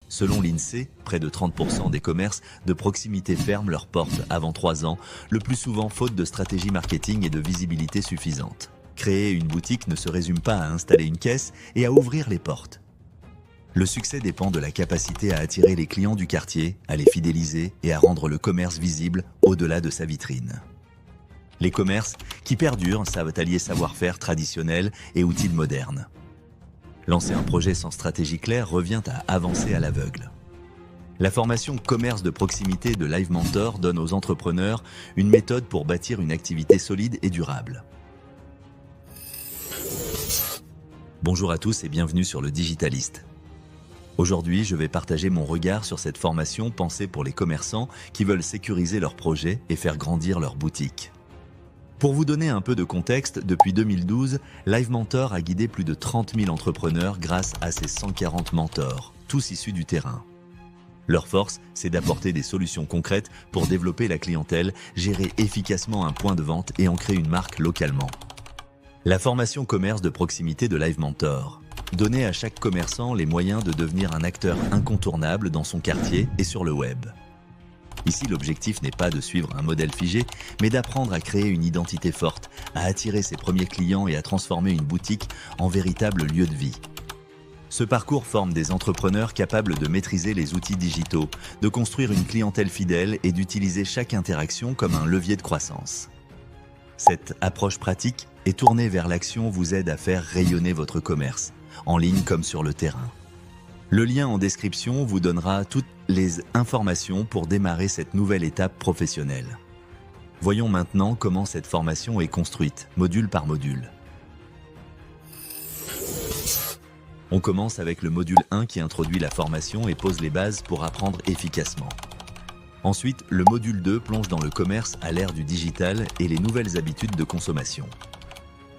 Selon l'INSEE, près de 30% des commerces de proximité ferment leurs portes avant 3 ans, le plus souvent faute de stratégie marketing et de visibilité suffisante. Créer une boutique ne se résume pas à installer une caisse et à ouvrir les portes. Le succès dépend de la capacité à attirer les clients du quartier, à les fidéliser et à rendre le commerce visible au-delà de sa vitrine. Les commerces qui perdurent savent allier savoir-faire traditionnel et outils modernes. Lancer un projet sans stratégie claire revient à avancer à l'aveugle. La formation commerce de proximité de Live Mentor donne aux entrepreneurs une méthode pour bâtir une activité solide et durable. Bonjour à tous et bienvenue sur le Digitaliste. Aujourd'hui, je vais partager mon regard sur cette formation pensée pour les commerçants qui veulent sécuriser leur projet et faire grandir leur boutique. Pour vous donner un peu de contexte, depuis 2012, Live Mentor a guidé plus de 30 000 entrepreneurs grâce à ses 140 mentors, tous issus du terrain. Leur force, c'est d'apporter des solutions concrètes pour développer la clientèle, gérer efficacement un point de vente et ancrer une marque localement. La formation commerce de proximité de Live Mentor. Donner à chaque commerçant les moyens de devenir un acteur incontournable dans son quartier et sur le web. Ici, l'objectif n'est pas de suivre un modèle figé, mais d'apprendre à créer une identité forte, à attirer ses premiers clients et à transformer une boutique en véritable lieu de vie. Ce parcours forme des entrepreneurs capables de maîtriser les outils digitaux, de construire une clientèle fidèle et d'utiliser chaque interaction comme un levier de croissance. Cette approche pratique et tournée vers l'action vous aide à faire rayonner votre commerce, en ligne comme sur le terrain. Le lien en description vous donnera toutes les informations pour démarrer cette nouvelle étape professionnelle. Voyons maintenant comment cette formation est construite, module par module. On commence avec le module 1 qui introduit la formation et pose les bases pour apprendre efficacement. Ensuite, le module 2 plonge dans le commerce à l'ère du digital et les nouvelles habitudes de consommation.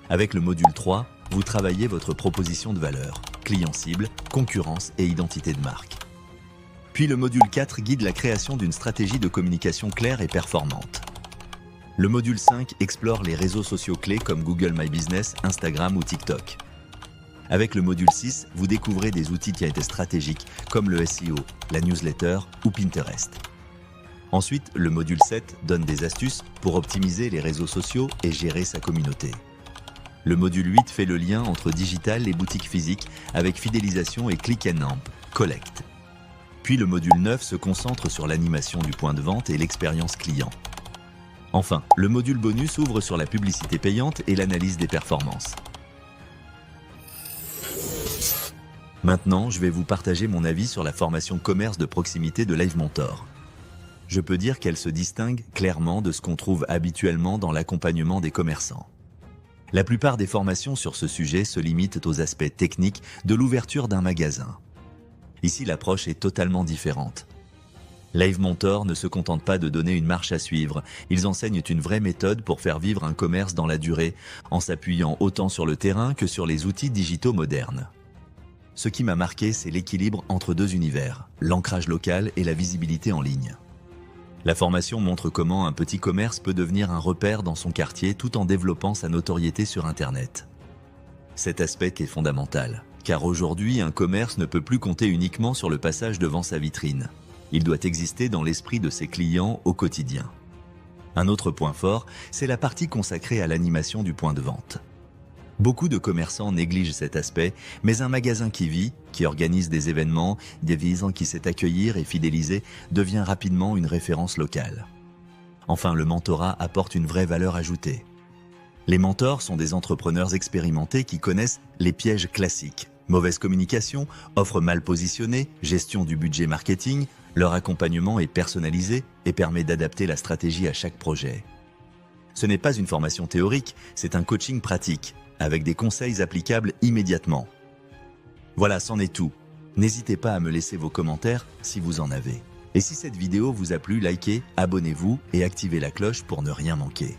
Avec le module 3, vous travaillez votre proposition de valeur, client cible, concurrence et identité de marque. Puis le module 4 guide la création d'une stratégie de communication claire et performante. Le module 5 explore les réseaux sociaux clés comme Google My Business, Instagram ou TikTok. Avec le module 6, vous découvrez des outils qui étaient stratégiques comme le SEO, la newsletter ou Pinterest. Ensuite, le module 7 donne des astuces pour optimiser les réseaux sociaux et gérer sa communauté. Le module 8 fait le lien entre digital et boutique physique avec fidélisation et click and amp, collect. Puis le module 9 se concentre sur l'animation du point de vente et l'expérience client. Enfin, le module bonus ouvre sur la publicité payante et l'analyse des performances. Maintenant, je vais vous partager mon avis sur la formation commerce de proximité de Live Mentor. Je peux dire qu'elle se distingue clairement de ce qu'on trouve habituellement dans l'accompagnement des commerçants. La plupart des formations sur ce sujet se limitent aux aspects techniques de l'ouverture d'un magasin. Ici, l'approche est totalement différente. Live Mentor ne se contente pas de donner une marche à suivre, ils enseignent une vraie méthode pour faire vivre un commerce dans la durée, en s'appuyant autant sur le terrain que sur les outils digitaux modernes. Ce qui m'a marqué, c'est l'équilibre entre deux univers, l'ancrage local et la visibilité en ligne. La formation montre comment un petit commerce peut devenir un repère dans son quartier tout en développant sa notoriété sur Internet. Cet aspect est fondamental, car aujourd'hui, un commerce ne peut plus compter uniquement sur le passage devant sa vitrine. Il doit exister dans l'esprit de ses clients au quotidien. Un autre point fort, c'est la partie consacrée à l'animation du point de vente. Beaucoup de commerçants négligent cet aspect, mais un magasin qui vit, qui organise des événements, qui sait accueillir et fidéliser, devient rapidement une référence locale. Enfin, le mentorat apporte une vraie valeur ajoutée. Les mentors sont des entrepreneurs expérimentés qui connaissent les pièges classiques. Mauvaise communication, offre mal positionnée, gestion du budget marketing, leur accompagnement est personnalisé et permet d'adapter la stratégie à chaque projet. Ce n'est pas une formation théorique, c'est un coaching pratique, avec des conseils applicables immédiatement. Voilà, c'en est tout. N'hésitez pas à me laisser vos commentaires si vous en avez. Et si cette vidéo vous a plu, likez, abonnez-vous et activez la cloche pour ne rien manquer.